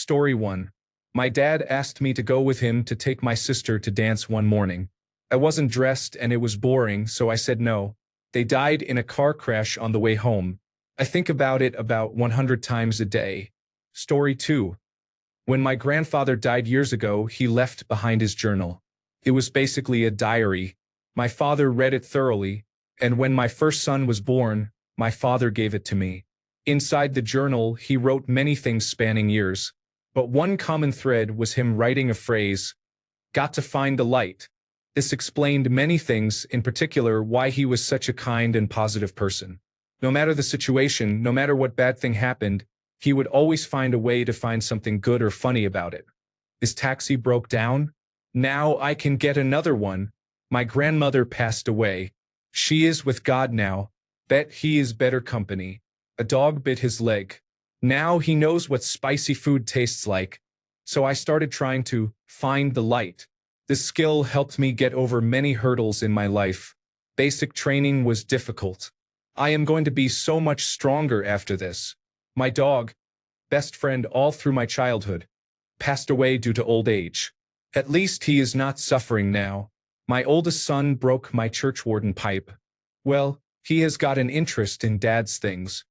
Story 1. My dad asked me to go with him to take my sister to dance one morning. I wasn't dressed and it was boring, so I said no. They died in a car crash on the way home. I think about it about 100 times a day. Story 2. When my grandfather died years ago, he left behind his journal. It was basically a diary. My father read it thoroughly, and when my first son was born, my father gave it to me. Inside the journal, he wrote many things spanning years. But one common thread was him writing a phrase, "Got to find the light." This explained many things, in particular why he was such a kind and positive person. No matter the situation, no matter what bad thing happened, he would always find a way to find something good or funny about it. His taxi broke down. Now I can get another one. My grandmother passed away. She is with God now. Bet he is better company. A dog bit his leg. Now he knows what spicy food tastes like. So I started trying to find the light. This skill helped me get over many hurdles in my life. Basic training was difficult. I am going to be so much stronger after this. My dog, best friend all through my childhood, passed away due to old age. At least he is not suffering now. My oldest son broke my churchwarden pipe. Well, he has got an interest in dad's things.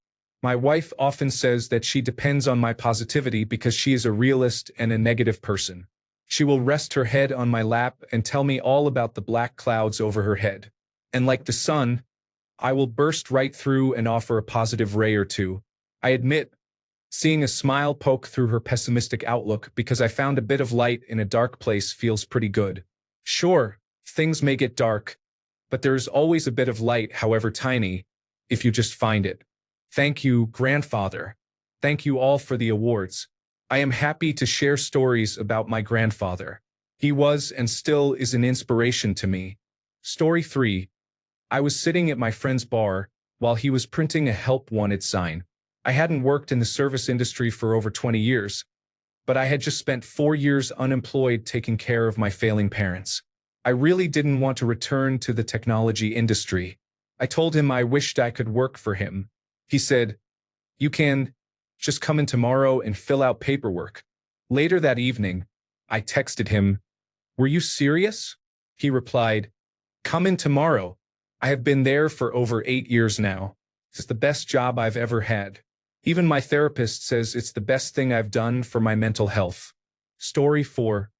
My wife often says that she depends on my positivity because she is a realist and a negative person. She will rest her head on my lap and tell me all about the black clouds over her head. And like the sun, I will burst right through and offer a positive ray or two. I admit, seeing a smile poke through her pessimistic outlook because I found a bit of light in a dark place feels pretty good. Sure, things may get dark, but there is always a bit of light, however tiny, if you just find it. Thank you, grandfather. Thank you all for the awards. I am happy to share stories about my grandfather. He was and still is an inspiration to me. Story 3. I was sitting at my friend's bar while he was printing a help wanted sign. I hadn't worked in the service industry for over 20 years, but I had just spent 4 years unemployed taking care of my failing parents. I really didn't want to return to the technology industry. I told him I wished I could work for him. He said, "You can just come in tomorrow and fill out paperwork." Later that evening, I texted him, "Were you serious?" He replied, "Come in tomorrow. I have been there for over 8 years now. It's the best job I've ever had. Even my therapist says it's the best thing I've done for my mental health." Story 4.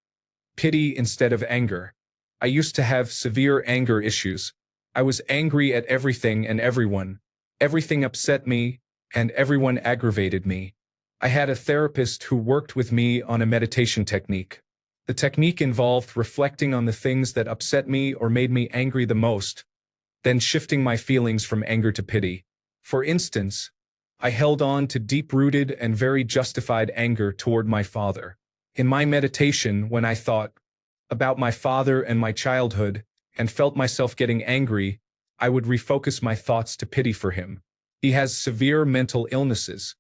Pity instead of anger. I used to have severe anger issues. I was angry at everything and everyone. Everything upset me, and everyone aggravated me. I had a therapist who worked with me on a meditation technique. The technique involved reflecting on the things that upset me or made me angry the most, then shifting my feelings from anger to pity. For instance, I held on to deep-rooted and very justified anger toward my father. In my meditation, when I thought about my father and my childhood and felt myself getting angry, I would refocus my thoughts to pity for him. He has severe mental illnesses.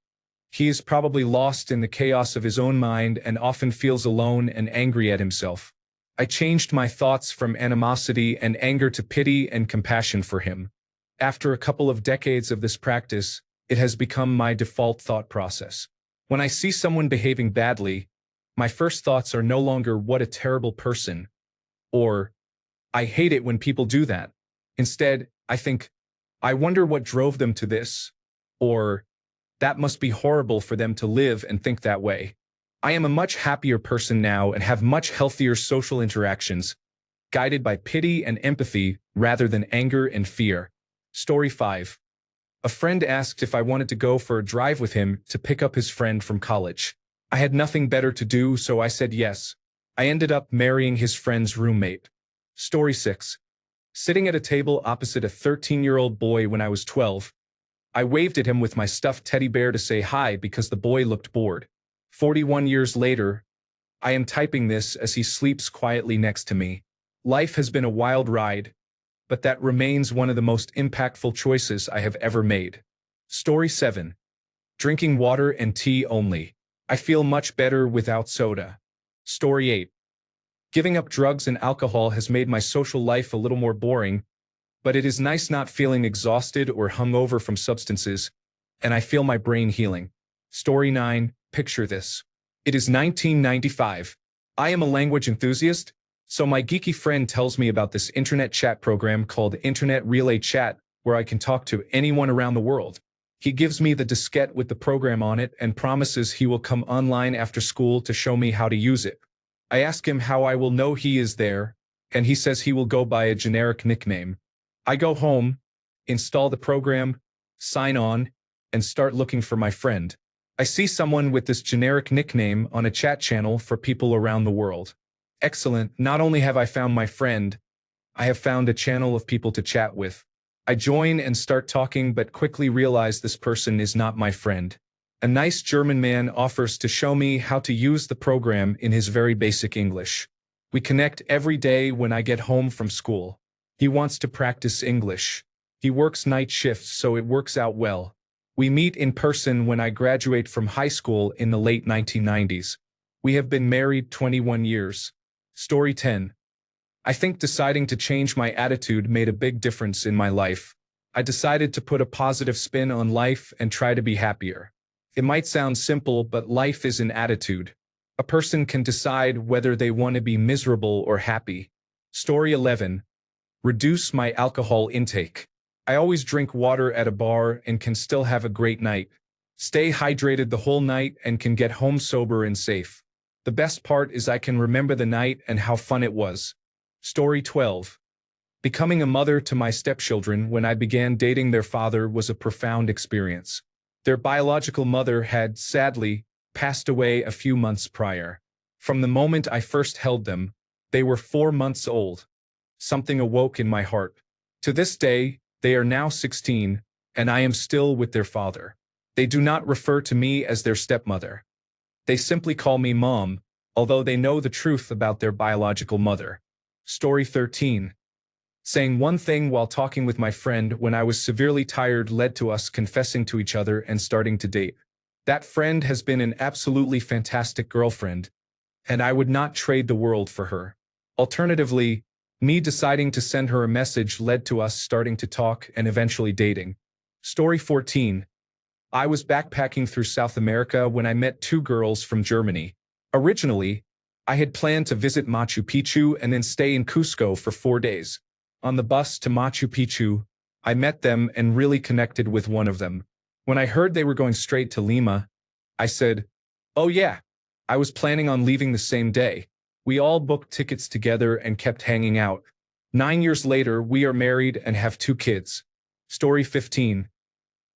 He is probably lost in the chaos of his own mind and often feels alone and angry at himself. I changed my thoughts from animosity and anger to pity and compassion for him. After a couple of decades of this practice, it has become my default thought process. When I see someone behaving badly, my first thoughts are no longer "what a terrible person," or "I hate it when people do that." Instead, I think, "I wonder what drove them to this," or "that must be horrible for them to live and think that way." I am a much happier person now and have much healthier social interactions, guided by pity and empathy rather than anger and fear. Story 5. A friend asked if I wanted to go for a drive with him to pick up his friend from college. I had nothing better to do, so I said yes. I ended up marrying his friend's roommate. Story 6. Sitting at a table opposite a 13-year-old boy when I was 12, I waved at him with my stuffed teddy bear to say hi because the boy looked bored. 41 years later, I am typing this as he sleeps quietly next to me. Life has been a wild ride, but that remains one of the most impactful choices I have ever made. Story 7. Drinking water and tea only. I feel much better without soda. Story 8. Giving up drugs and alcohol has made my social life a little more boring, but it is nice not feeling exhausted or hungover from substances, and I feel my brain healing. Story 9. Picture this. It is 1995. I am a language enthusiast, so my geeky friend tells me about this internet chat program called Internet Relay Chat, where I can talk to anyone around the world. He gives me the diskette with the program on it and promises he will come online after school to show me how to use it. I ask him how I will know he is there, and he says he will go by a generic nickname. I go home, install the program, sign on, and start looking for my friend. I see someone with this generic nickname on a chat channel for people around the world. Excellent, not only have I found my friend, I have found a channel of people to chat with. I join and start talking but quickly realize this person is not my friend. A nice German man offers to show me how to use the program in his very basic English. We connect every day when I get home from school. He wants to practice English. He works night shifts, so it works out well. We meet in person when I graduate from high school in the late 1990s. We have been married 21 years. Story 10. I think deciding to change my attitude made a big difference in my life. I decided to put a positive spin on life and try to be happier. It might sound simple, but life is an attitude. A person can decide whether they want to be miserable or happy. Story 11. Reduce my alcohol intake. I always drink water at a bar and can still have a great night. Stay hydrated the whole night and can get home sober and safe. The best part is I can remember the night and how fun it was. Story 12. Becoming a mother to my stepchildren when I began dating their father was a profound experience. Their biological mother had, sadly, passed away a few months prior. From the moment I first held them, they were 4 months old. Something awoke in my heart. To this day, they are now 16, and I am still with their father. They do not refer to me as their stepmother. They simply call me Mom, although they know the truth about their biological mother. Story 13. Saying one thing while talking with my friend when I was severely tired led to us confessing to each other and starting to date. That friend has been an absolutely fantastic girlfriend, and I would not trade the world for her. Alternatively, me deciding to send her a message led to us starting to talk and eventually dating. Story 14. I was backpacking through South America when I met 2 girls from Germany. Originally, I had planned to visit Machu Picchu and then stay in Cusco for 4 days. On the bus to Machu Picchu, I met them and really connected with one of them. When I heard they were going straight to Lima, I said, "Oh yeah, I was planning on leaving the same day." We all booked tickets together and kept hanging out. 9 years later, we are married and have 2 kids. Story 15.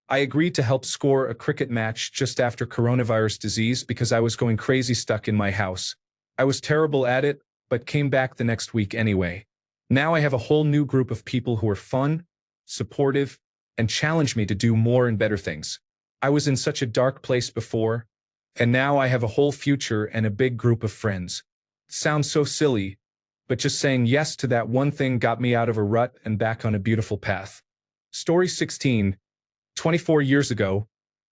I agreed to help score a cricket match just after coronavirus disease because I was going crazy stuck in my house. I was terrible at it, but came back the next week anyway. Now I have a whole new group of people who are fun, supportive, and challenge me to do more and better things. I was in such a dark place before, and now I have a whole future and a big group of friends. Sounds so silly, but just saying yes to that one thing got me out of a rut and back on a beautiful path. Story 16. 24 years ago,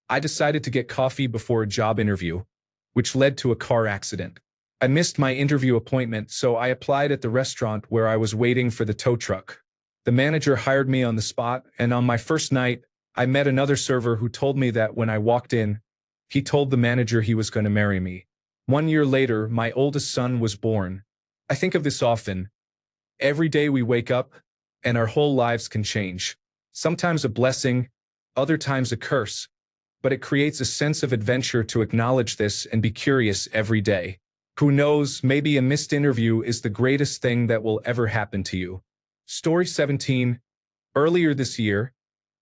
I decided to get coffee before a job interview, which led to a car accident. I missed my interview appointment, so I applied at the restaurant where I was waiting for the tow truck. The manager hired me on the spot, and on my first night, I met another server who told me that when I walked in, he told the manager he was going to marry me. 1 year later, my oldest son was born. I think of this often. Every day we wake up, and our whole lives can change. Sometimes a blessing, other times a curse, but it creates a sense of adventure to acknowledge this and be curious every day. Who knows, maybe a missed interview is the greatest thing that will ever happen to you. Story 17. Earlier this year,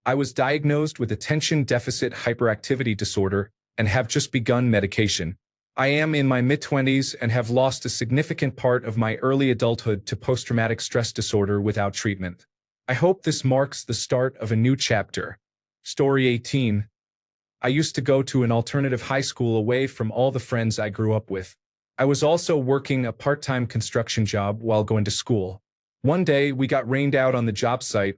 I was diagnosed with attention deficit hyperactivity disorder and have just begun medication. I am in my mid-20s and have lost a significant part of my early adulthood to post-traumatic stress disorder without treatment. I hope this marks the start of a new chapter. Story 18. I used to go to an alternative high school away from all the friends I grew up with. I was also working a part-time construction job while going to school. One day, we got rained out on the job site,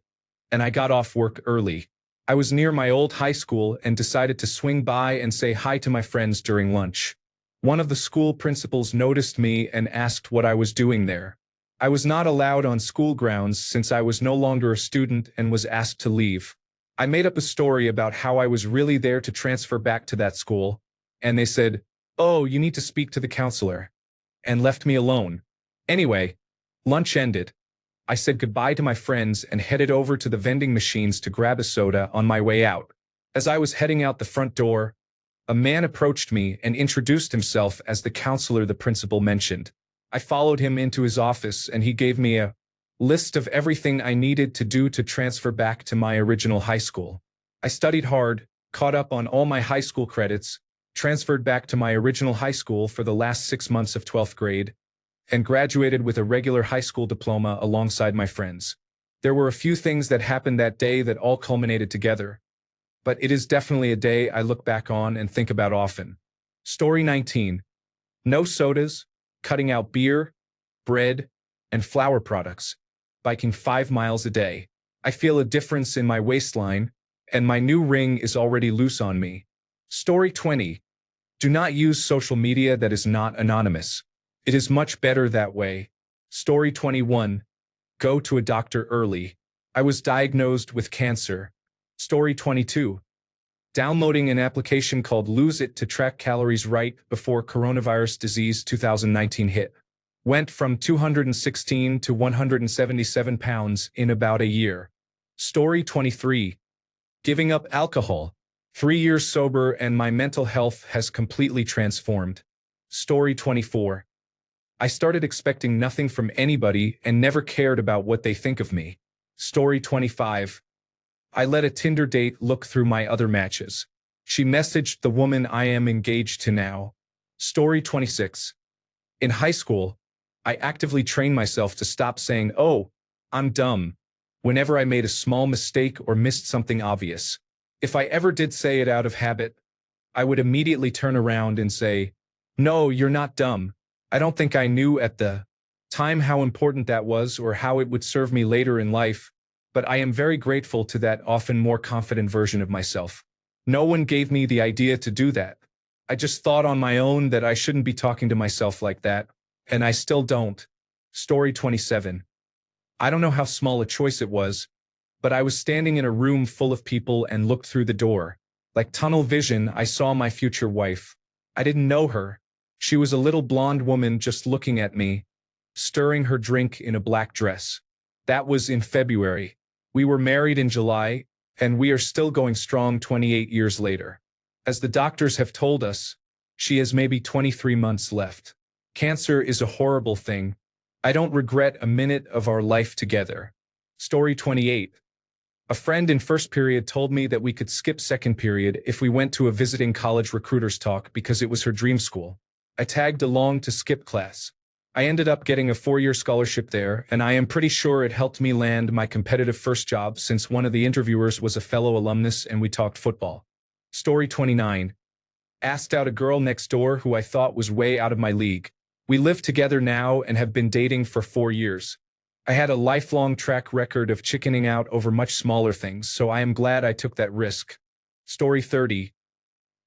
and I got off work early. I was near my old high school and decided to swing by and say hi to my friends during lunch. One of the school principals noticed me and asked what I was doing there. I was not allowed on school grounds since I was no longer a student and was asked to leave. I made up a story about how I was really there to transfer back to that school, and they said, "Oh, you need to speak to the counselor," and left me alone. Anyway, lunch ended. I said goodbye to my friends and headed over to the vending machines to grab a soda on my way out. As I was heading out the front door, a man approached me and introduced himself as the counselor the principal mentioned. I followed him into his office and he gave me a list of everything I needed to do to transfer back to my original high school. I studied hard, caught up on all my high school credits, transferred back to my original high school for the last 6 months of 12th grade, and graduated with a regular high school diploma alongside my friends. There were a few things that happened that day that all culminated together, but it is definitely a day I look back on and think about often. Story 19. No sodas, cutting out beer, bread, and flour products, biking 5 miles a day. I feel a difference in my waistline, and my new ring is already loose on me. Story 20. Do not use social media that is not anonymous. It is much better that way. Story 21. Go to a doctor early. I was diagnosed with cancer. Story 22. Downloading an application called Lose It to track calories right before coronavirus disease 2019 hit. Went from 216 to 177 pounds in about a year. Story 23. Giving up alcohol. 3 years sober and my mental health has completely transformed. Story 24. I started expecting nothing from anybody and never cared about what they think of me. Story 25. I let a Tinder date look through my other matches. She messaged the woman I am engaged to now. Story 26. In high school, I actively trained myself to stop saying, "Oh, I'm dumb," whenever I made a small mistake or missed something obvious. If I ever did say it out of habit, I would immediately turn around and say, "No, you're not dumb." I don't think I knew at the time how important that was or how it would serve me later in life, but I am very grateful to that often more confident version of myself. No one gave me the idea to do that. I just thought on my own that I shouldn't be talking to myself like that, and I still don't. Story 27. I don't know how small a choice it was, but I was standing in a room full of people and looked through the door. Like tunnel vision, I saw my future wife. I didn't know her. She was a little blonde woman just looking at me, stirring her drink in a black dress. That was in February. We were married in July, and we are still going strong 28 years later. As the doctors have told us, she has maybe 23 months left. Cancer is a horrible thing. I don't regret a minute of our life together. Story 28. A friend in first period told me that we could skip second period if we went to a visiting college recruiters talk because it was her dream school. I tagged along to skip class. I ended up getting a 4-year scholarship there, and I am pretty sure it helped me land my competitive first job since one of the interviewers was a fellow alumnus and we talked football. Story 29. Asked out a girl next door who I thought was way out of my league. We live together now and have been dating for 4 years. I had a lifelong track record of chickening out over much smaller things, so I am glad I took that risk. Story 30.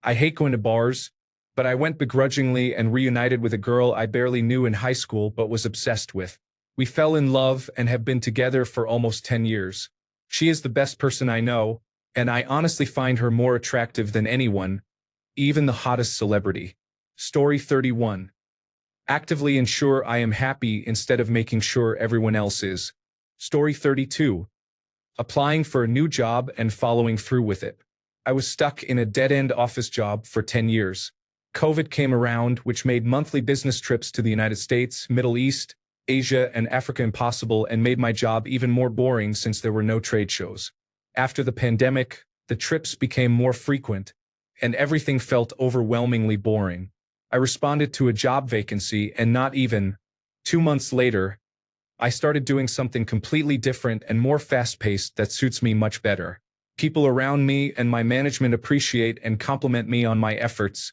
I hate going to bars, but I went begrudgingly and reunited with a girl I barely knew in high school but was obsessed with. We fell in love and have been together for almost 10 years. She is the best person I know, and I honestly find her more attractive than anyone, even the hottest celebrity. Story 31. Actively ensure I am happy instead of making sure everyone else is. Story 32. Applying for a new job and following through with it. I was stuck in a dead-end office job for 10 years. COVID came around, which made monthly business trips to the United States, Middle East, Asia, and Africa impossible and made my job even more boring since there were no trade shows. After the pandemic, the trips became more frequent, and everything felt overwhelmingly boring. I responded to a job vacancy, and not even 2 months later, I started doing something completely different and more fast-paced that suits me much better. People around me and my management appreciate and compliment me on my efforts,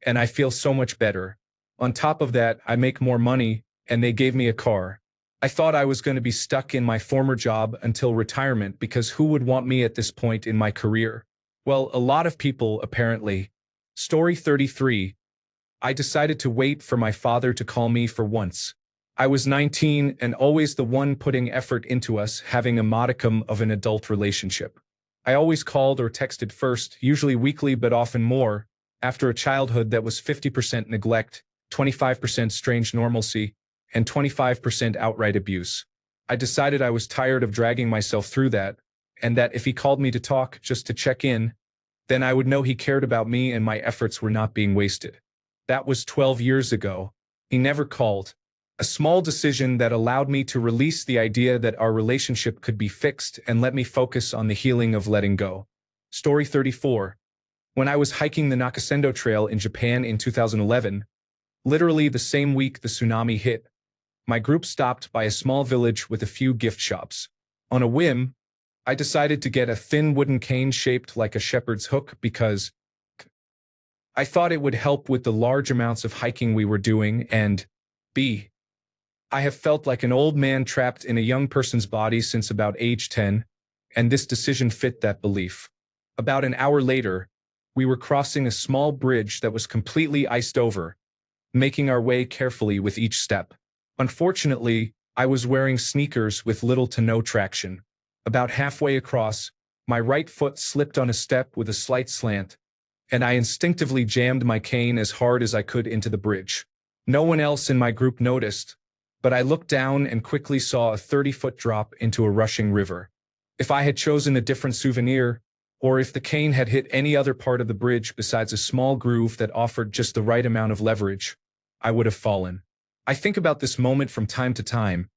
and I feel so much better. On top of that, I make more money, and they gave me a car. I thought I was going to be stuck in my former job until retirement because who would want me at this point in my career? Well, a lot of people, apparently. Story 33. I decided to wait for my father to call me for once. I was 19 and always the one putting effort into us having a modicum of an adult relationship. I always called or texted first, usually weekly but often more, After a childhood that was 50% neglect, 25% strange normalcy, and 25% outright abuse, I decided I was tired of dragging myself through that, and that if he called me to talk, just to check in, then I would know he cared about me and my efforts were not being wasted. That was 12 years ago. He never called. A small decision that allowed me to release the idea that our relationship could be fixed and let me focus on the healing of letting go. Story 34. When I was hiking the Nakasendo Trail in Japan in 2011, literally the same week the tsunami hit, my group stopped by a small village with a few gift shops. On a whim, I decided to get a thin wooden cane shaped like a shepherd's hook because I thought it would help with the large amounts of hiking we were doing, and b. I have felt like an old man trapped in a young person's body since about age 10, and this decision fit that belief. About an hour later, we were crossing a small bridge that was completely iced over, making our way carefully with each step. Unfortunately, I was wearing sneakers with little to no traction. About halfway across, my right foot slipped on a step with a slight slant, and I instinctively jammed my cane as hard as I could into the bridge. No one else in my group noticed, but I looked down and quickly saw a 30-foot drop into a rushing river. If I had chosen a different souvenir, or if the cane had hit any other part of the bridge besides a small groove that offered just the right amount of leverage, I would have fallen. I think about this moment from time to time,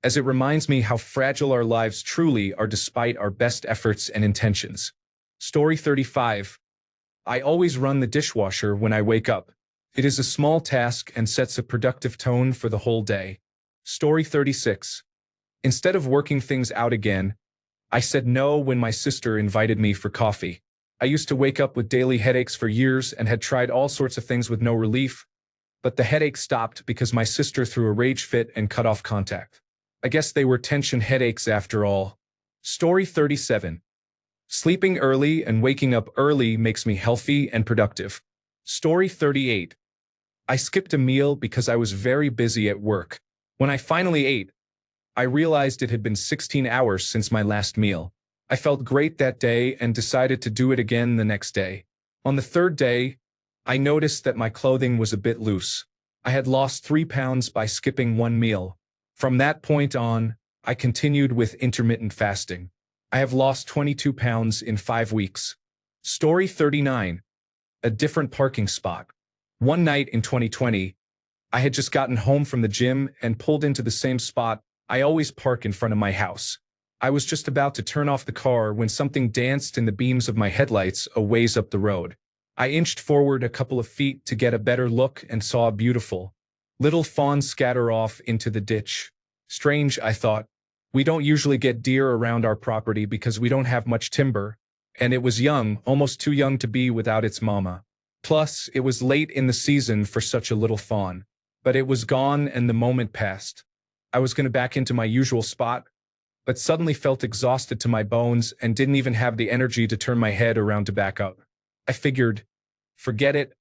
as it reminds me how fragile our lives truly are despite our best efforts and intentions. Story 35. I always run the dishwasher when I wake up. It is a small task and sets a productive tone for the whole day. Story 36. Instead of working things out again, I said no when my sister invited me for coffee. I used to wake up with daily headaches for years and had tried all sorts of things with no relief, but the headache stopped because my sister threw a rage fit and cut off contact. I guess they were tension headaches after all. Story 37. Sleeping early and waking up early makes me healthy and productive. Story 38. I skipped a meal because I was very busy at work. When I finally ate, I realized it had been 16 hours since my last meal. I felt great that day and decided to do it again the next day. On the third day, I noticed that my clothing was a bit loose. I had lost 3 pounds by skipping one meal. From that point on, I continued with intermittent fasting. I have lost 22 pounds in 5 weeks. Story 39. A different parking spot. One night in 2020, I had just gotten home from the gym and pulled into the same spot I always park in front of my house. I was just about to turn off the car when something danced in the beams of my headlights a ways up the road. I inched forward a couple of feet to get a better look and saw a beautiful little fawn scatter off into the ditch. Strange, I thought. We don't usually get deer around our property because we don't have much timber, and it was young, almost too young to be without its mama. Plus, it was late in the season for such a little fawn. But it was gone and the moment passed. I was going to back into my usual spot, but suddenly felt exhausted to my bones and didn't even have the energy to turn my head around to back up. I figured, forget it,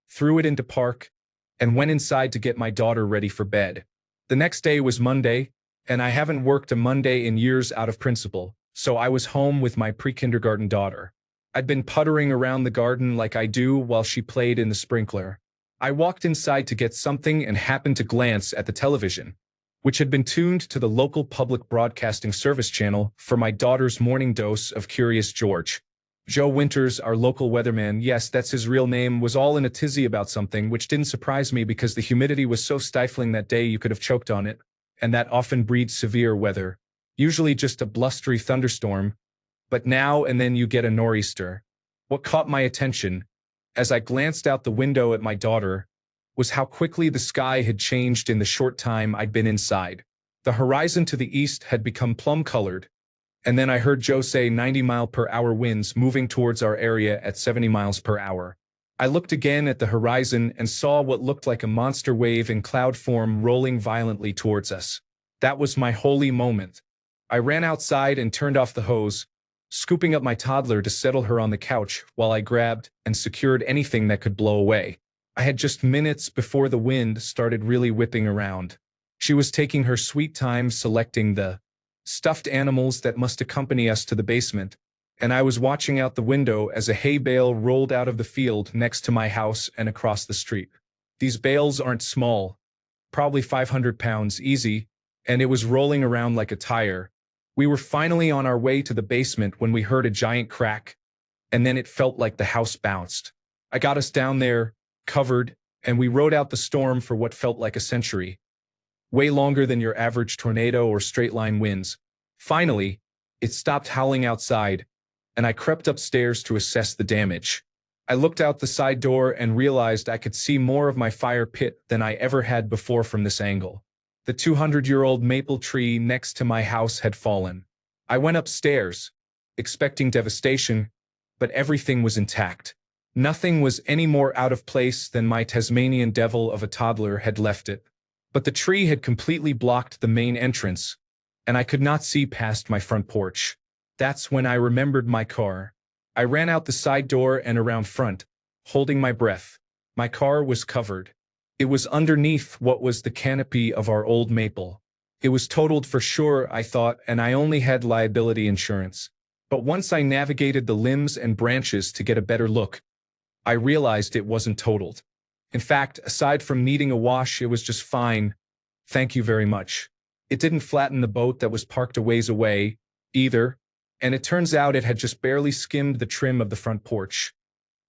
threw it into park, and went inside to get my daughter ready for bed. The next day was Monday, and I haven't worked a Monday in years out of principle, so I was home with my pre-kindergarten daughter. I'd been puttering around the garden like I do while she played in the sprinkler. I walked inside to get something and happened to glance at the television, which had been tuned to the local public broadcasting service channel for my daughter's morning dose of Curious George. Joe Winters, our local weatherman, yes, that's his real name, was all in a tizzy about something, which didn't surprise me because the humidity was so stifling that day you could have choked on it, and that often breeds severe weather. Usually just a blustery thunderstorm, but now and then you get a nor'easter. What caught my attention, as I glanced out the window at my daughter, was how quickly the sky had changed in the short time I'd been inside. The horizon to the east had become plum-colored, and then I heard Joe say 90-mile-per-hour winds moving towards our area at 70 miles per hour. I looked again at the horizon and saw what looked like a monster wave in cloud form rolling violently towards us. That was my holy moment. I ran outside and turned off the hose, scooping up my toddler to settle her on the couch while I grabbed and secured anything that could blow away. I had just minutes before the wind started really whipping around. She was taking her sweet time selecting the stuffed animals that must accompany us to the basement, and I was watching out the window as a hay bale rolled out of the field next to my house and across the street. These bales aren't small, probably 500 pounds easy, and it was rolling around like a tire. We were finally on our way to the basement when we heard a giant crack, and then it felt like the house bounced. I got us down there, covered, and we rode out the storm for what felt like a century. Way longer than your average tornado or straight-line winds. Finally, it stopped howling outside, and I crept upstairs to assess the damage. I looked out the side door and realized I could see more of my fire pit than I ever had before from this angle. The 200-year-old maple tree next to my house had fallen. I went upstairs, expecting devastation, but everything was intact. Nothing was any more out of place than my Tasmanian devil of a toddler had left it. But the tree had completely blocked the main entrance, and I could not see past my front porch. That's when I remembered my car. I ran out the side door and around front, holding my breath. My car was covered. It was underneath what was the canopy of our old maple. It was totaled for sure, I thought, and I only had liability insurance. But once I navigated the limbs and branches to get a better look, I realized it wasn't totaled. In fact, aside from needing a wash, it was just fine. Thank you very much. It didn't flatten the boat that was parked a ways away, either, and it turns out it had just barely skimmed the trim of the front porch.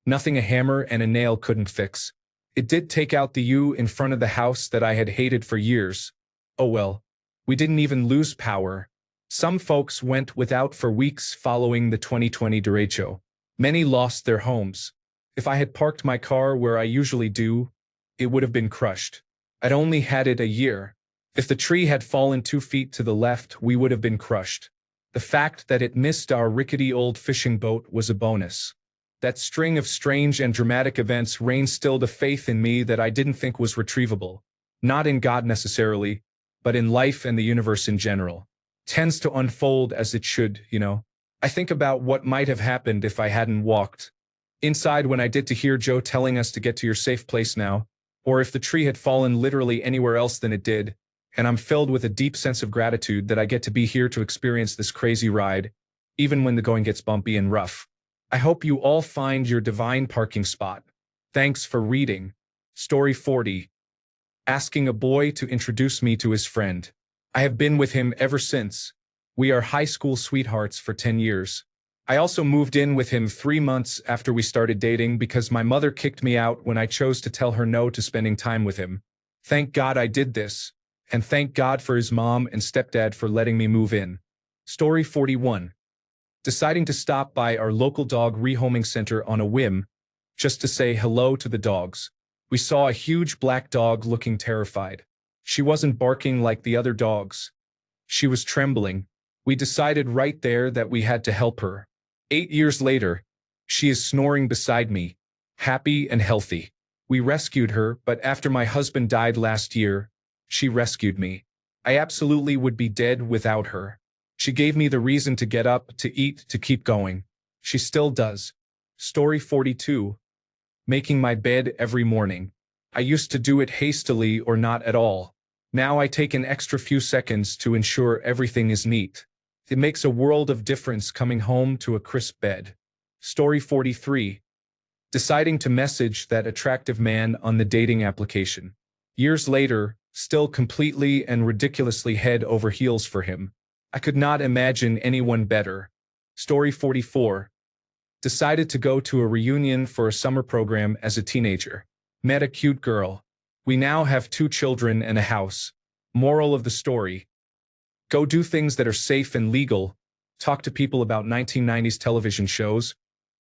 Nothing a hammer and a nail couldn't fix. It did take out the U in front of the house that I had hated for years. Oh well, we didn't even lose power. Some folks went without for weeks following the 2020 derecho. Many lost their homes. If I had parked my car where I usually do, it would have been crushed. I'd only had it a year. If the tree had fallen 2 feet to the left, we would have been crushed. The fact that it missed our rickety old fishing boat was a bonus. That string of strange and dramatic events reinstilled a faith in me that I didn't think was retrievable. Not in God necessarily, but in life and the universe in general. Tends to unfold as it should, you know. I think about what might have happened if I hadn't walked inside when I did to hear Joe telling us to get to your safe place now, or if the tree had fallen literally anywhere else than it did, and I'm filled with a deep sense of gratitude that I get to be here to experience this crazy ride, even when the going gets bumpy and rough. I hope you all find your divine parking spot. Thanks for reading. Story 40. Asking a boy to introduce me to his friend. I have been with him ever since. We are high school sweethearts for 10 years. I also moved in with him 3 months after we started dating because my mother kicked me out when I chose to tell her no to spending time with him. Thank God I did this, and thank God for his mom and stepdad for letting me move in. Story 41. Deciding to stop by our local dog rehoming center on a whim, just to say hello to the dogs. We saw a huge black dog looking terrified. She wasn't barking like the other dogs. She was trembling. We decided right there that we had to help her. 8 years later, she is snoring beside me, happy and healthy. We rescued her, but after my husband died last year, she rescued me. I absolutely would be dead without her. She gave me the reason to get up, to eat, to keep going. She still does. Story 42. Making my bed every morning. I used to do it hastily or not at all. Now I take an extra few seconds to ensure everything is neat. It makes a world of difference coming home to a crisp bed. Story 43. Deciding to message that attractive man on the dating application. Years later, still completely and ridiculously head over heels for him. I could not imagine anyone better. Story 44. Decided to go to a reunion for a summer program as a teenager. Met a cute girl. We now have 2 children and a house. Moral of the story. Go do things that are safe and legal. Talk to people about 1990s television shows,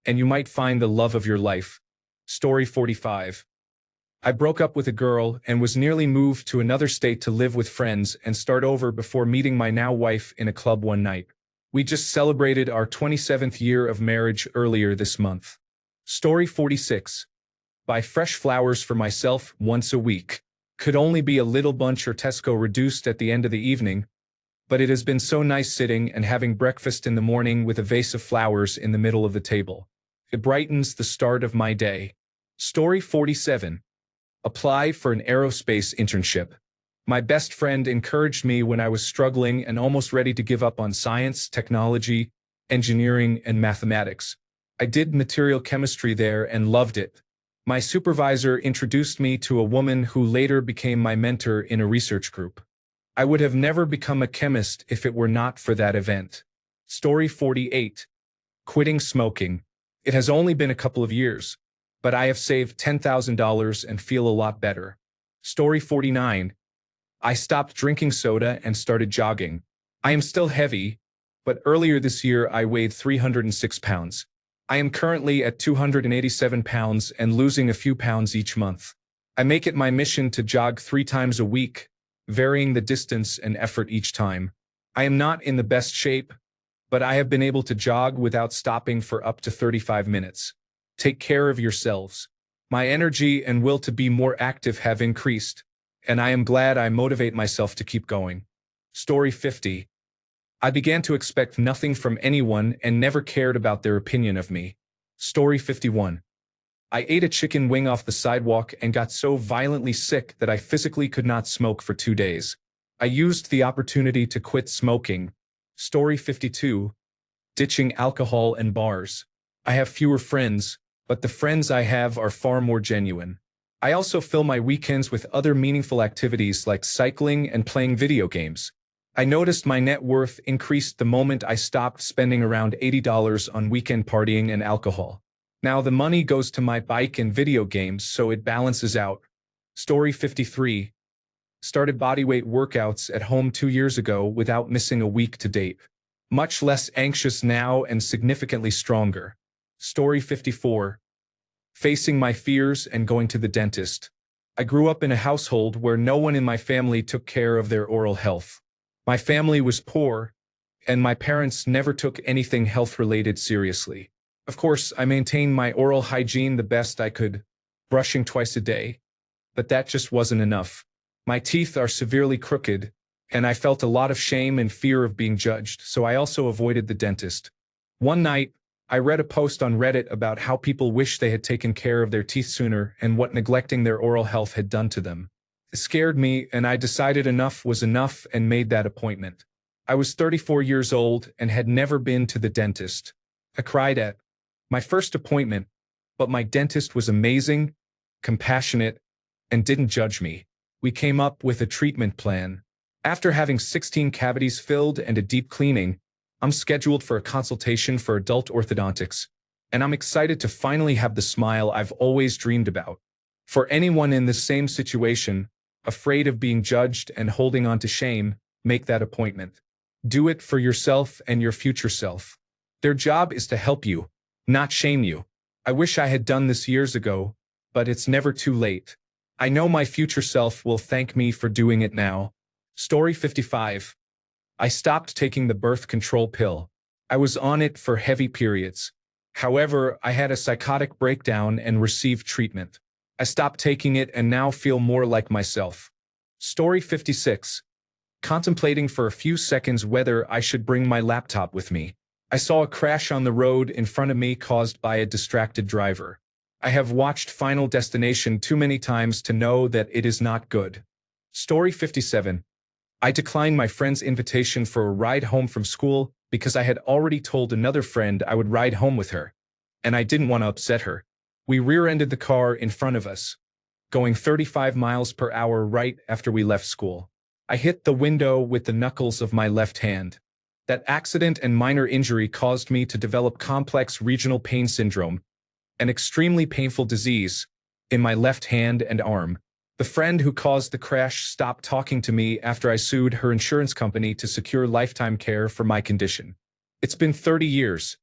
and you might find the love of your life. Story 45. I broke up with a girl and was nearly moved to another state to live with friends and start over before meeting my now wife in a club one night. We just celebrated our 27th year of marriage earlier this month. Story 46. Buy fresh flowers for myself once a week. Could only be a little bunch or Tesco reduced at the end of the evening, but it has been so nice sitting and having breakfast in the morning with a vase of flowers in the middle of the table. It brightens the start of my day. Story 47. Apply for an aerospace internship. My best friend encouraged me when I was struggling and almost ready to give up on science, technology, engineering, and mathematics. I did material chemistry there and loved it. My supervisor introduced me to a woman who later became my mentor in a research group. I would have never become a chemist if it were not for that event. Story 48. Quitting smoking. It has only been a couple of years, but I have saved $10,000 and feel a lot better. Story 49. I stopped drinking soda and started jogging. I am still heavy, but earlier this year I weighed 306 pounds. I am currently at 287 pounds and losing a few pounds each month. I make it my mission to jog 3 times a week, varying the distance and effort each time. I am not in the best shape, but I have been able to jog without stopping for up to 35 minutes. Take care of yourselves. My energy and will to be more active have increased, and I am glad I motivate myself to keep going. Story 50. I began to expect nothing from anyone and never cared about their opinion of me. Story 51. I ate a chicken wing off the sidewalk and got so violently sick that I physically could not smoke for 2 days. I used the opportunity to quit smoking. Story 52. Ditching alcohol and bars. I have fewer friends, but the friends I have are far more genuine. I also fill my weekends with other meaningful activities like cycling and playing video games. I noticed my net worth increased the moment I stopped spending around $80 on weekend partying and alcohol. Now the money goes to my bike and video games, so it balances out. Story 53. Started bodyweight workouts at home 2 years ago without missing a week to date. Much less anxious now and significantly stronger. Story 54. Facing my fears and going to the dentist. I grew up in a household where no one in my family took care of their oral health. My family was poor, and my parents never took anything health-related seriously. Of course, I maintained my oral hygiene the best I could, brushing twice a day, but that just wasn't enough. My teeth are severely crooked, and I felt a lot of shame and fear of being judged, so I also avoided the dentist. One night, I read a post on Reddit about how people wish they had taken care of their teeth sooner and what neglecting their oral health had done to them. It scared me, and I decided enough was enough and made that appointment. I was 34 years old and had never been to the dentist. I cried at my first appointment, but my dentist was amazing, compassionate, and didn't judge me. We came up with a treatment plan. After having 16 cavities filled and a deep cleaning, I'm scheduled for a consultation for adult orthodontics, and I'm excited to finally have the smile I've always dreamed about. For anyone in the same situation, afraid of being judged and holding on to shame, make that appointment. Do it for yourself and your future self. Their job is to help you, not shame you. I wish I had done this years ago, but it's never too late. I know my future self will thank me for doing it now. Story 55. I stopped taking the birth control pill. I was on it for heavy periods. However, I had a psychotic breakdown and received treatment. I stopped taking it and now feel more like myself. Story 56. Contemplating for a few seconds whether I should bring my laptop with me. I saw a crash on the road in front of me caused by a distracted driver. I have watched Final Destination too many times to know that it is not good. Story 57. I declined my friend's invitation for a ride home from school because I had already told another friend I would ride home with her, and I didn't want to upset her. We rear-ended the car in front of us, going 35 miles per hour right after we left school. I hit the window with the knuckles of my left hand. That accident and minor injury caused me to develop complex regional pain syndrome, an extremely painful disease, in my left hand and arm. The friend who caused the crash stopped talking to me after I sued her insurance company to secure lifetime care for my condition. It's been 30 years,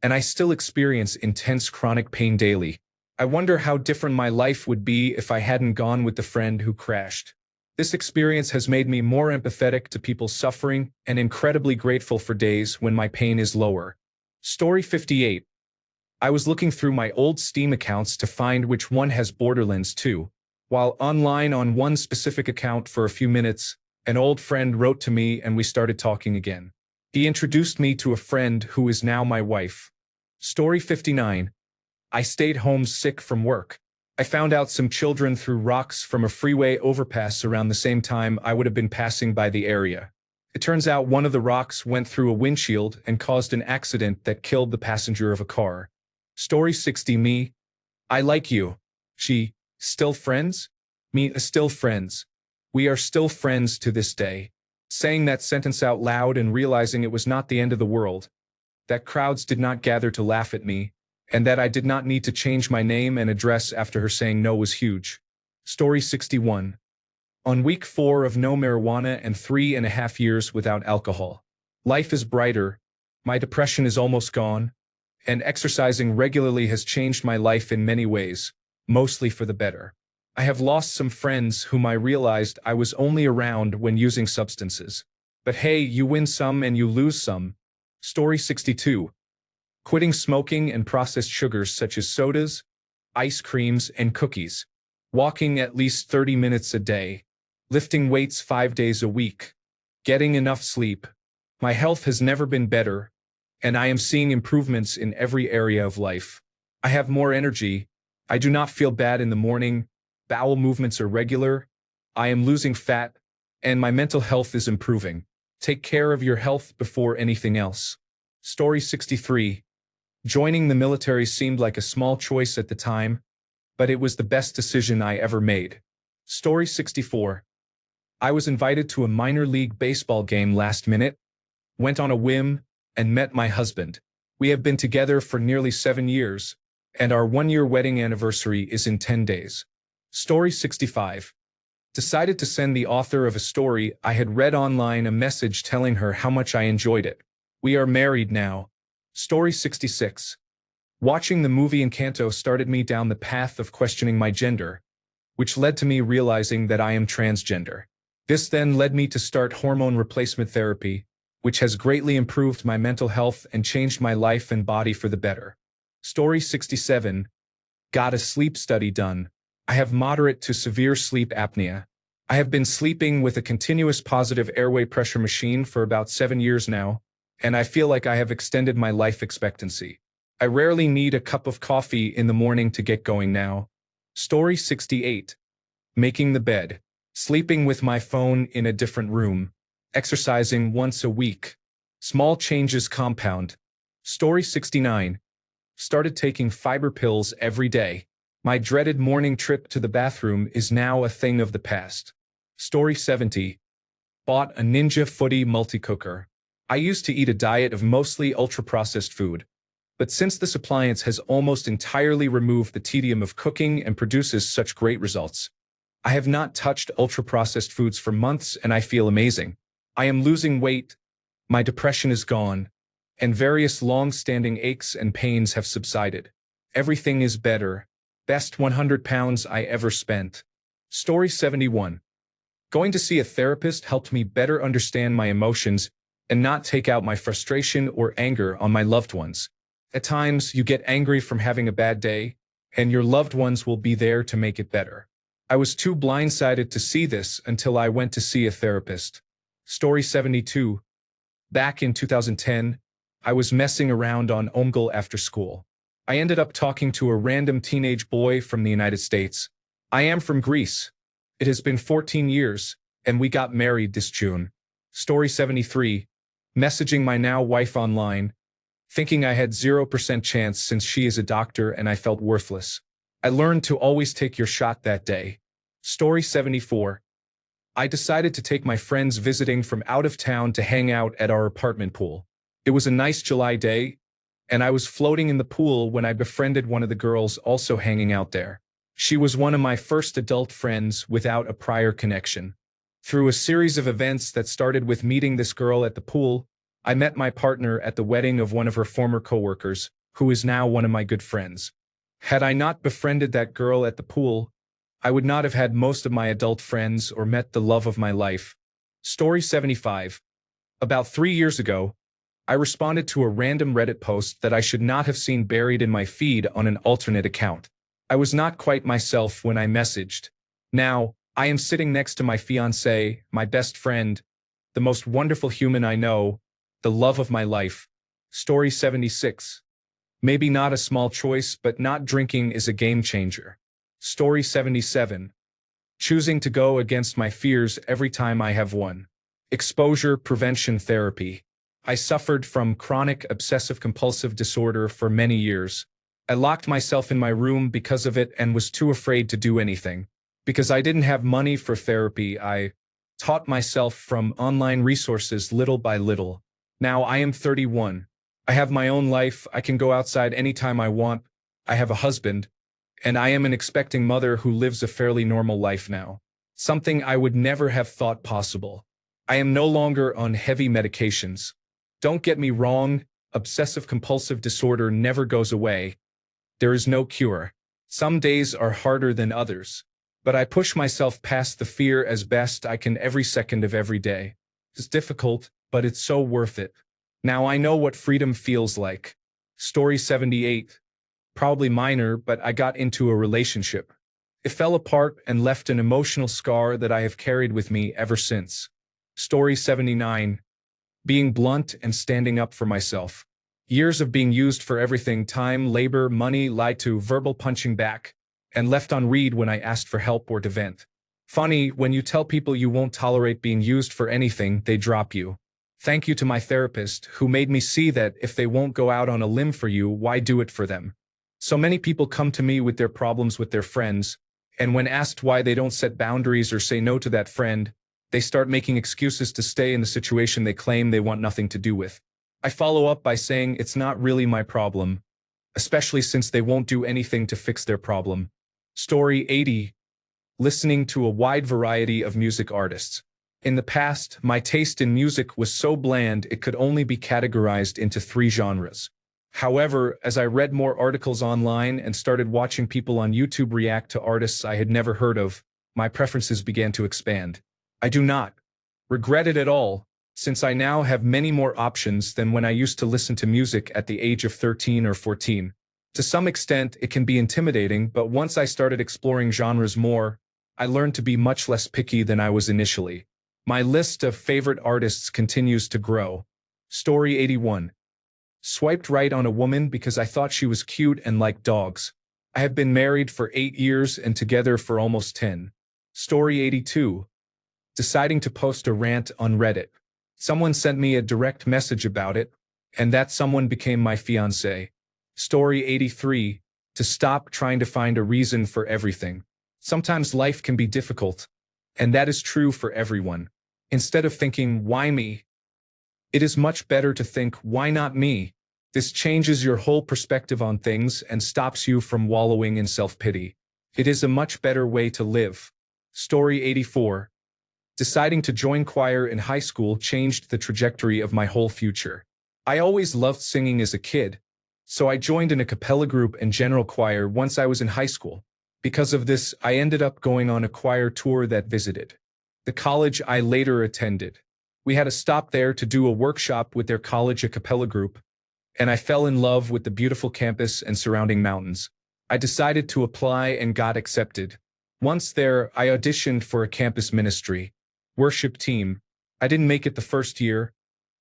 and I still experience intense chronic pain daily. I wonder how different my life would be if I hadn't gone with the friend who crashed. This experience has made me more empathetic to people suffering and incredibly grateful for days when my pain is lower. Story 58. I was looking through my old Steam accounts to find which one has Borderlands 2. While online on one specific account for a few minutes, an old friend wrote to me and we started talking again. He introduced me to a friend who is now my wife. Story 59. I stayed home sick from work. I found out some children threw rocks from a freeway overpass around the same time I would have been passing by the area. It turns out one of the rocks went through a windshield and caused an accident that killed the passenger of a car. Story 60. Me. I like you. She. Still friends? Me. Still friends. We are still friends to this day. Saying that sentence out loud and realizing it was not the end of the world, that crowds did not gather to laugh at me, and that I did not need to change my name and address after her saying no was huge. Story 61. On week 4 of no marijuana and 3.5 years without alcohol. Life is brighter, my depression is almost gone, and exercising regularly has changed my life in many ways, mostly for the better. I have lost some friends whom I realized I was only around when using substances. But hey, you win some and you lose some. Story 62. Quitting smoking and processed sugars such as sodas, ice creams, and cookies. Walking at least 30 minutes a day. Lifting weights 5 days a week. Getting enough sleep. My health has never been better, and I am seeing improvements in every area of life. I have more energy. I do not feel bad in the morning. Bowel movements are regular. I am losing fat, and my mental health is improving. Take care of your health before anything else. Story 63. Joining the military seemed like a small choice at the time, but it was the best decision I ever made. Story 64. I was invited to a minor league baseball game last minute, went on a whim, and met my husband. We have been together for nearly 7 years, and our 1-year wedding anniversary is in 10 days. Story 65. Decided to send the author of a story I had read online a message telling her how much I enjoyed it. We are married now. Story 66. Watching the movie Encanto started me down the path of questioning my gender, which led to me realizing that I am transgender. This then led me to start hormone replacement therapy, which has greatly improved my mental health and changed my life and body for the better. Story 67. Got a sleep study done. I have moderate to severe sleep apnea. I have been sleeping with a continuous positive airway pressure machine for about 7 years now, and I feel like I have extended my life expectancy. I rarely need a cup of coffee in the morning to get going now. Story 68. Making the bed. Sleeping with my phone in a different room. Exercising once a week. Small changes compound. Story 69. Started taking fiber pills every day. My dreaded morning trip to the bathroom is now a thing of the past. Story 70. Bought a Ninja Footy multi-cooker. I used to eat a diet of mostly ultra-processed food, but since this appliance has almost entirely removed the tedium of cooking and produces such great results, I have not touched ultra-processed foods for months and I feel amazing. I am losing weight, my depression is gone, and various long-standing aches and pains have subsided. Everything is better. Best 100 pounds I ever spent. Story 71. Going to see a therapist helped me better understand my emotions and not take out my frustration or anger on my loved ones. At times, you get angry from having a bad day, and your loved ones will be there to make it better. I was too blindsided to see this until I went to see a therapist. Story 72. Back in 2010, I was messing around on Omegle after school. I ended up talking to a random teenage boy from the United States. I am from Greece. It has been 14 years, and we got married this June. Story 73. Messaging my now wife online, thinking I had 0% chance since she is a doctor and I felt worthless. I learned to always take your shot that day. Story 74. I decided to take my friends visiting from out of town to hang out at our apartment pool. It was a nice July day, and I was floating in the pool when I befriended one of the girls also hanging out there. She was one of my first adult friends without a prior connection. Through a series of events that started with meeting this girl at the pool, I met my partner at the wedding of one of her former coworkers, who is now one of my good friends. Had I not befriended that girl at the pool, I would not have had most of my adult friends or met the love of my life. Story 75. About 3 years ago, I responded to a random Reddit post that I should not have seen buried in my feed on an alternate account. I was not quite myself when I messaged. Now, I am sitting next to my fiancé, my best friend, the most wonderful human I know, the love of my life. Story 76. Maybe not a small choice, but not drinking is a game changer. Story 77. Choosing to go against my fears every time I have one. Exposure prevention therapy. I suffered from chronic obsessive-compulsive disorder for many years. I locked myself in my room because of it and was too afraid to do anything. Because I didn't have money for therapy, I taught myself from online resources little by little. Now I am 31. I have my own life, I can go outside anytime I want, I have a husband, and I am an expecting mother who lives a fairly normal life now. Something I would never have thought possible. I am no longer on heavy medications. Don't get me wrong, obsessive-compulsive disorder never goes away. There is no cure. Some days are harder than others. But I push myself past the fear as best I can every second of every day. It's difficult, but it's so worth it. Now I know what freedom feels like. Story 78. Probably minor, but I got into a relationship. It fell apart and left an emotional scar that I have carried with me ever since. Story 79. Being blunt and standing up for myself. Years of being used for everything: time, labor, money, lied to, verbal punching back, and left on read when I asked for help or to vent. Funny, when you tell people you won't tolerate being used for anything, they drop you. Thank you to my therapist, who made me see that if they won't go out on a limb for you, why do it for them? So many people come to me with their problems with their friends, and when asked why they don't set boundaries or say no to that friend, they start making excuses to stay in the situation they claim they want nothing to do with. I follow up by saying it's not really my problem, especially since they won't do anything to fix their problem. Story 80. Listening to a wide variety of music artists. In the past, my taste in music was so bland it could only be categorized into 3 genres. However, as I read more articles online and started watching people on YouTube react to artists I had never heard of, my preferences began to expand. I do not regret it at all, since I now have many more options than when I used to listen to music at the age of 13 or 14. To some extent, it can be intimidating, but once I started exploring genres more, I learned to be much less picky than I was initially. My list of favorite artists continues to grow. Story 81. Swiped right on a woman because I thought she was cute and liked dogs. I have been married for 8 years and together for almost 10. Story 82. Deciding to post a rant on Reddit. Someone sent me a direct message about it, and that someone became my fiancé. Story 83. To stop trying to find a reason for everything. Sometimes life can be difficult, and that is true for everyone. Instead of thinking, why me? It is much better to think, why not me? This changes your whole perspective on things and stops you from wallowing in self-pity. It is a much better way to live. Story 84. Deciding to join choir in high school changed the trajectory of my whole future. I always loved singing as a kid, so I joined an a cappella group and general choir once I was in high school. Because of this, I ended up going on a choir tour that visited the college I later attended. We had a stop there to do a workshop with their college a cappella group, and I fell in love with the beautiful campus and surrounding mountains. I decided to apply and got accepted. Once there, I auditioned for a campus ministry worship team. I didn't make it the first year,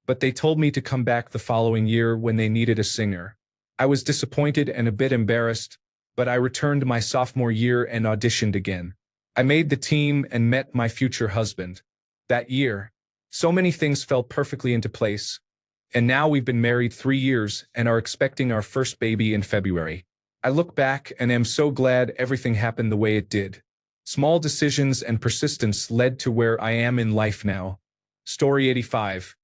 but they told me to come back the following year when they needed a singer. I was disappointed and a bit embarrassed, but I returned my sophomore year and auditioned again. I made the team and met my future husband. That year, so many things fell perfectly into place, and now we've been married 3 years and are expecting our first baby in February. I look back and am so glad everything happened the way it did. Small decisions and persistence led to where I am in life now. Story 85.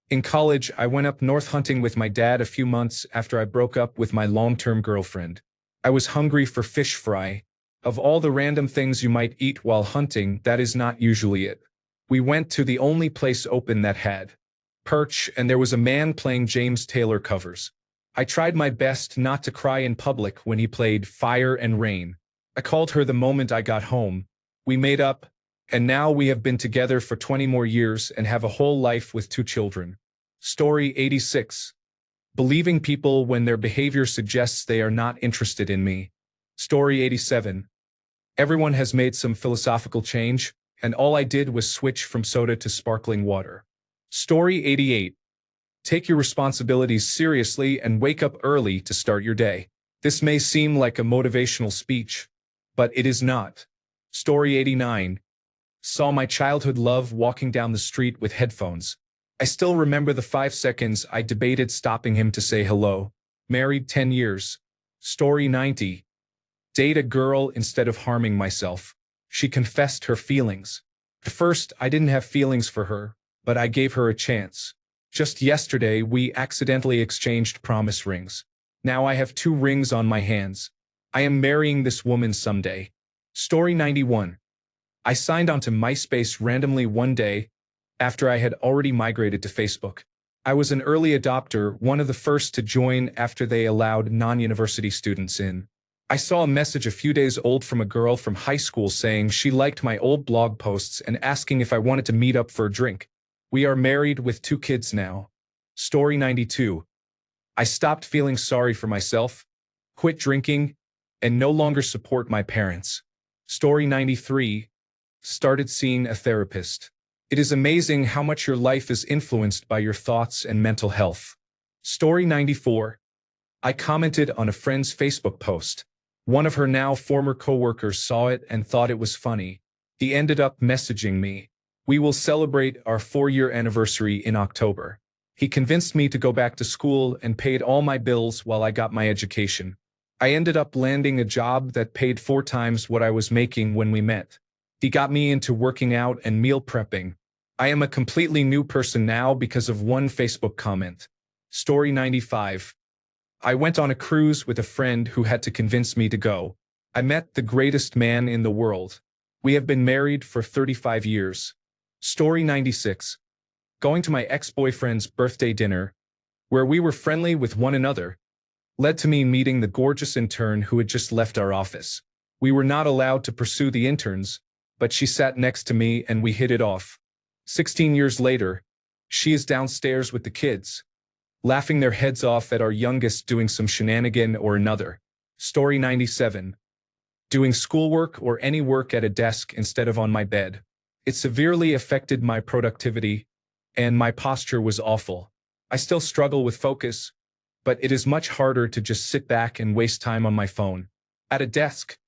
In college, I went up north hunting with my dad a few months after I broke up with my long-term girlfriend. I was hungry for fish fry. Of all the random things you might eat while hunting, that is not usually it. We went to the only place open that had perch, and there was a man playing James Taylor covers. I tried my best not to cry in public when he played Fire and Rain. I called her the moment I got home. We made up, and now we have been together for 20 more years and have a whole life with 2 children. Story 86. Believing people when their behavior suggests they are not interested in me. Story 87. Everyone has made some philosophical change, and all I did was switch from soda to sparkling water. Story 88. Take your responsibilities seriously and wake up early to start your day. This may seem like a motivational speech, but it is not. Story 89. Saw my childhood love walking down the street with headphones. I still remember the 5 seconds I debated stopping him to say hello. Married 10 years. Story 90. Date a girl instead of harming myself. She confessed her feelings. At first, I didn't have feelings for her, but I gave her a chance. Just yesterday, we accidentally exchanged promise rings. Now I have 2 rings on my hands. I am marrying this woman someday. Story 91. I signed onto MySpace randomly one day after I had already migrated to Facebook. I was an early adopter, one of the first to join after they allowed non-university students in. I saw a message a few days old from a girl from high school saying she liked my old blog posts and asking if I wanted to meet up for a drink. We are married with 2 kids now. Story 92. I stopped feeling sorry for myself, quit drinking, and no longer support my parents. Story 93. Started seeing a therapist. It is amazing how much your life is influenced by your thoughts and mental health. Story 94. I commented on a friend's Facebook post. One of her now former coworkers saw it and thought it was funny. He ended up messaging me. We will celebrate our 4-year anniversary in October. He convinced me to go back to school and paid all my bills while I got my education. I ended up landing a job that paid 4 times what I was making when we met. He got me into working out and meal prepping. I am a completely new person now because of one Facebook comment. Story 95. I went on a cruise with a friend who had to convince me to go. I met the greatest man in the world. We have been married for 35 years. Story 96. Going to my ex-boyfriend's birthday dinner, where we were friendly with one another, led to me meeting the gorgeous intern who had just left our office. We were not allowed to pursue the interns, but she sat next to me and we hit it off. 16 years later, she is downstairs with the kids, laughing their heads off at our youngest doing some shenanigan or another. Story 97. Doing schoolwork or any work at a desk instead of on my bed. It severely affected my productivity, and my posture was awful. I still struggle with focus, but it is much harder to just sit back and waste time on my phone. At a desk,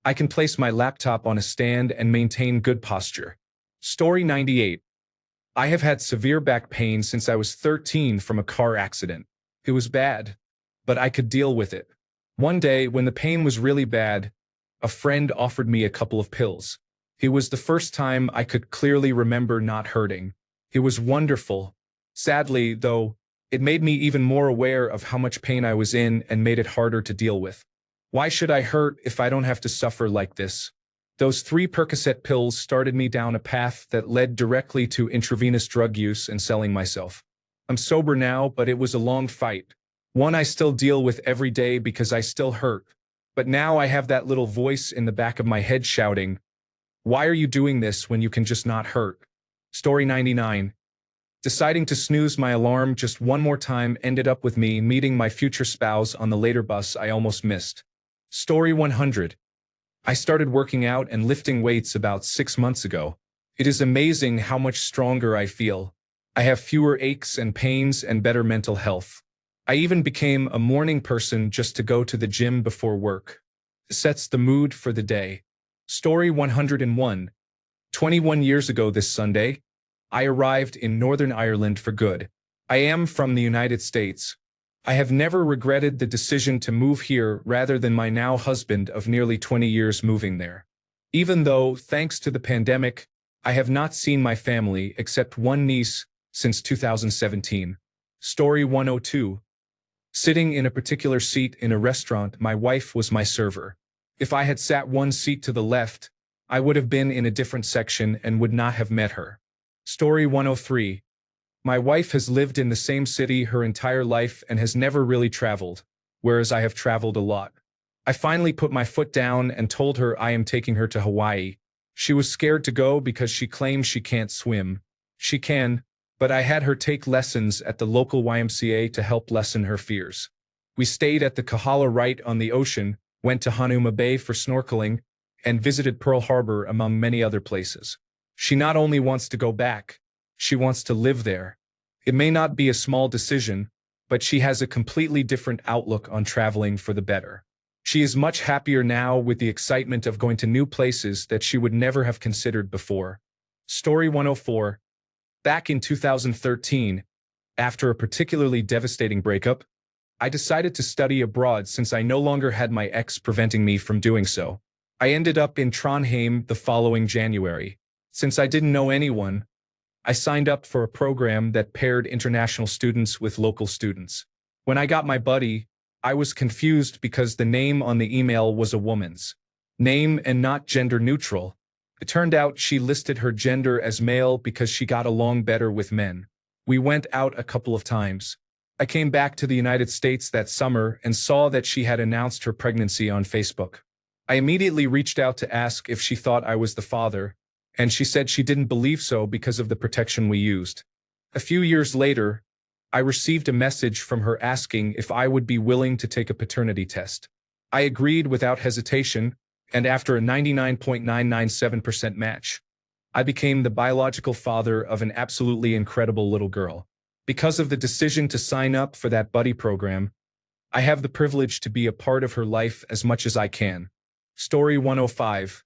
I can place my laptop on a stand and maintain good posture. Story 98. I have had severe back pain since I was 13 from a car accident. It was bad, but I could deal with it. One day, when the pain was really bad, a friend offered me a couple of pills. It was the first time I could clearly remember not hurting. It was wonderful. Sadly, though, it made me even more aware of how much pain I was in and made it harder to deal with. Why should I hurt if I don't have to suffer like this? Those 3 Percocet pills started me down a path that led directly to intravenous drug use and selling myself. I'm sober now, but it was a long fight. One I still deal with every day because I still hurt. But now I have that little voice in the back of my head shouting, "Why are you doing this when you can just not hurt?" Story 99. Deciding to snooze my alarm just one more time ended up with me meeting my future spouse on the later bus I almost missed. Story 100. I started working out and lifting weights about 6 months ago. It is amazing how much stronger I feel. I have fewer aches and pains and better mental health. I even became a morning person just to go to the gym before work. It sets the mood for the day. Story 101. 21 years ago this Sunday, I arrived in Northern Ireland for good. I am from the United States. I have never regretted the decision to move here rather than my now husband of nearly 20 years moving there. Even though, thanks to the pandemic, I have not seen my family except one niece since 2017. Story 102. Sitting in a particular seat in a restaurant, my wife was my server. If I had sat one seat to the left, I would have been in a different section and would not have met her. Story 103. My wife has lived in the same city her entire life and has never really traveled, whereas I have traveled a lot. I finally put my foot down and told her I am taking her to Hawaii. She was scared to go because she claims she can't swim. She can, but I had her take lessons at the local YMCA to help lessen her fears. We stayed at the Kahala right on the ocean, went to Hanuma Bay for snorkeling, and visited Pearl Harbor among many other places. She not only wants to go back, she wants to live there. It may not be a small decision, but she has a completely different outlook on traveling for the better. She is much happier now with the excitement of going to new places that she would never have considered before. Story 104. Back in 2013, after a particularly devastating breakup, I decided to study abroad since I no longer had my ex preventing me from doing so. I ended up in Trondheim the following January. Since I didn't know anyone, I signed up for a program that paired international students with local students. When I got my buddy, I was confused because the name on the email was a woman's name and not gender neutral. It turned out she listed her gender as male because she got along better with men. We went out a couple of times. I came back to the United States that summer and saw that she had announced her pregnancy on Facebook. I immediately reached out to ask if she thought I was the father, and she said she didn't believe so because of the protection we used. A few years later, I received a message from her asking if I would be willing to take a paternity test. I agreed without hesitation, and after a 99.997% match, I became the biological father of an absolutely incredible little girl. Because of the decision to sign up for that buddy program, I have the privilege to be a part of her life as much as I can. Story 105.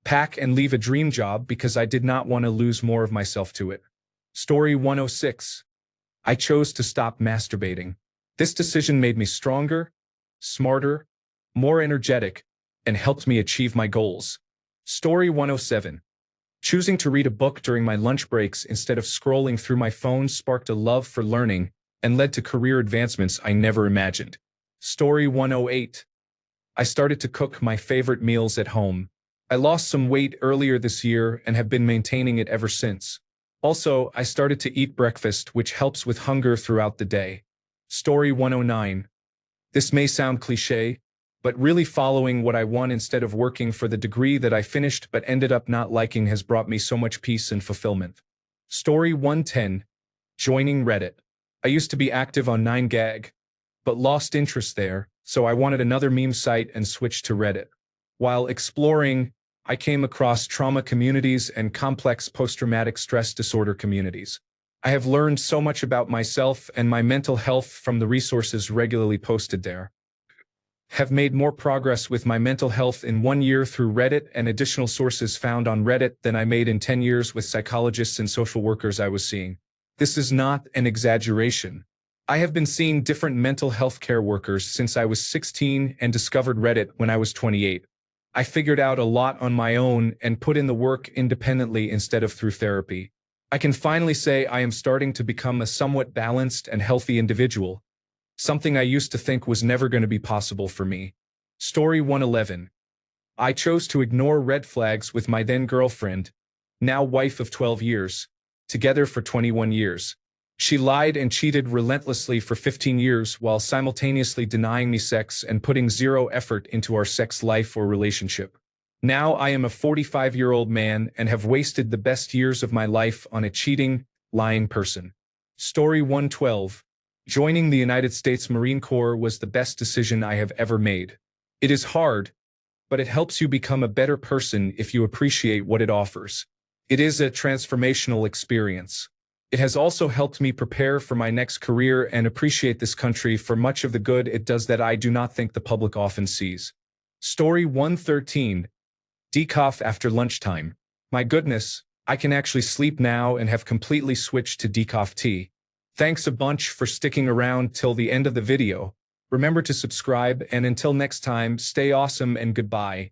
Pack and leave a dream job because I did not want to lose more of myself to it. Story 106. I chose to stop masturbating. This decision made me stronger, smarter, more energetic, and helped me achieve my goals. Story 107. Choosing to read a book during my lunch breaks instead of scrolling through my phone sparked a love for learning and led to career advancements I never imagined. Story 108. I started to cook my favorite meals at home. I lost some weight earlier this year and have been maintaining it ever since. Also, I started to eat breakfast, which helps with hunger throughout the day. Story 109. This may sound cliché, but really following what I want instead of working for the degree that I finished but ended up not liking has brought me so much peace and fulfillment. Story 110. Joining Reddit. I used to be active on 9gag, but lost interest there, so I wanted another meme site and switched to Reddit. While exploring, I came across trauma communities and complex post-traumatic stress disorder communities. I have learned so much about myself and my mental health from the resources regularly posted there. Have made more progress with my mental health in 1 year through Reddit and additional sources found on Reddit than I made in 10 years with psychologists and social workers I was seeing. This is not an exaggeration. I have been seeing different mental health care workers since I was 16 and discovered Reddit when I was 28. I figured out a lot on my own and put in the work independently instead of through therapy. I can finally say I am starting to become a somewhat balanced and healthy individual, something I used to think was never going to be possible for me. Story 111. I chose to ignore red flags with my then girlfriend, now wife of 12 years, together for 21 years. She lied and cheated relentlessly for 15 years while simultaneously denying me sex and putting zero effort into our sex life or relationship. Now I am a 45-year-old man and have wasted the best years of my life on a cheating, lying person. Story 112. Joining the United States Marine Corps was the best decision I have ever made. It is hard, but it helps you become a better person if you appreciate what it offers. It is a transformational experience. It has also helped me prepare for my next career and appreciate this country for much of the good it does that I do not think the public often sees. Story 113. Decoff after lunchtime. My goodness, I can actually sleep now and have completely switched to decoff tea. Thanks a bunch for sticking around till the end of the video. Remember to subscribe, and until next time, stay awesome and goodbye.